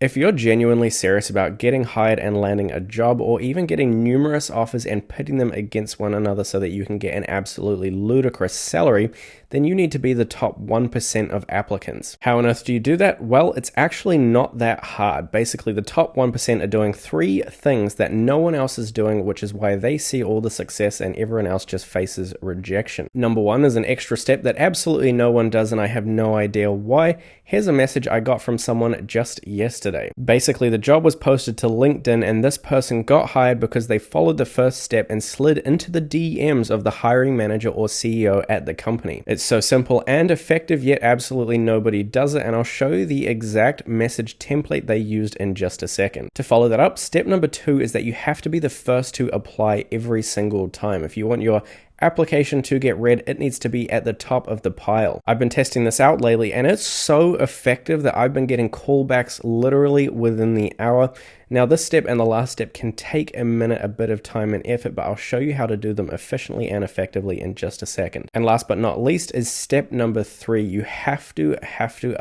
If you're genuinely serious about getting hired and landing a job, or even getting numerous offers and pitting them against one another so that you can get an absolutely ludicrous salary, then you need to be the top 1% of applicants. How on earth do you do that? Well, it's actually not that hard. Basically, the top 1% are doing 3 things that no one else is doing, which is why they see all the success and everyone else just faces rejection. Number 1 is an extra step that absolutely no one does, and I have no idea why. Here's a message I got from someone just yesterday. Basically, the job was posted to LinkedIn, and this person got hired because they followed the first step and slid into the DMs of the hiring manager or CEO at the company. It's so simple and effective, yet absolutely nobody does it, and I'll show you the exact message template they used in just a second. To follow that up, step number 2 is that you have to be the first to apply every single time. If you want your application to get read, it needs to be at the top of the pile. I've been testing this out lately, and it's so effective that I've been getting callbacks literally within the hour. Now, this step and the last step can take a minute, a bit of time and effort, but I'll show you how to do them efficiently and effectively in just a second. And last but not least is step number 3. You have to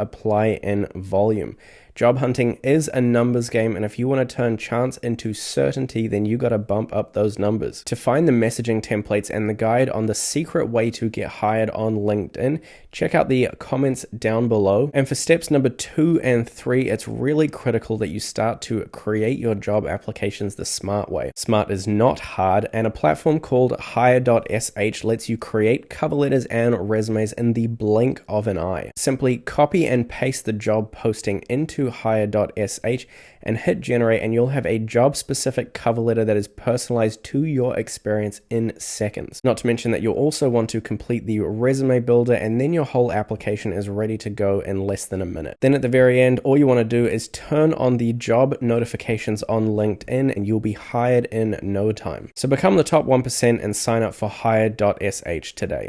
apply in volume. Job hunting is a numbers game, and if you want to turn chance into certainty, then you got to bump up those numbers. To find the messaging templates and the guide on the secret way to get hired on LinkedIn, check out the comments down below. And for steps number 2 and 3, it's really critical that you start to create your job applications the smart way. Smart is not hard, and a platform called Hyr.sh lets you create cover letters and resumes in the blink of an eye. Simply copy and paste the job posting into Hyr.sh and hit generate, and you'll have a job-specific cover letter that is personalized to your experience in seconds. Not to mention that you'll also want to complete the resume builder, and then your whole application is ready to go in less than a minute. Then at the very end, all you want to do is turn on the job notifications on LinkedIn, and you'll be hired in no time. So become the top 1% and sign up for Hyr.sh today.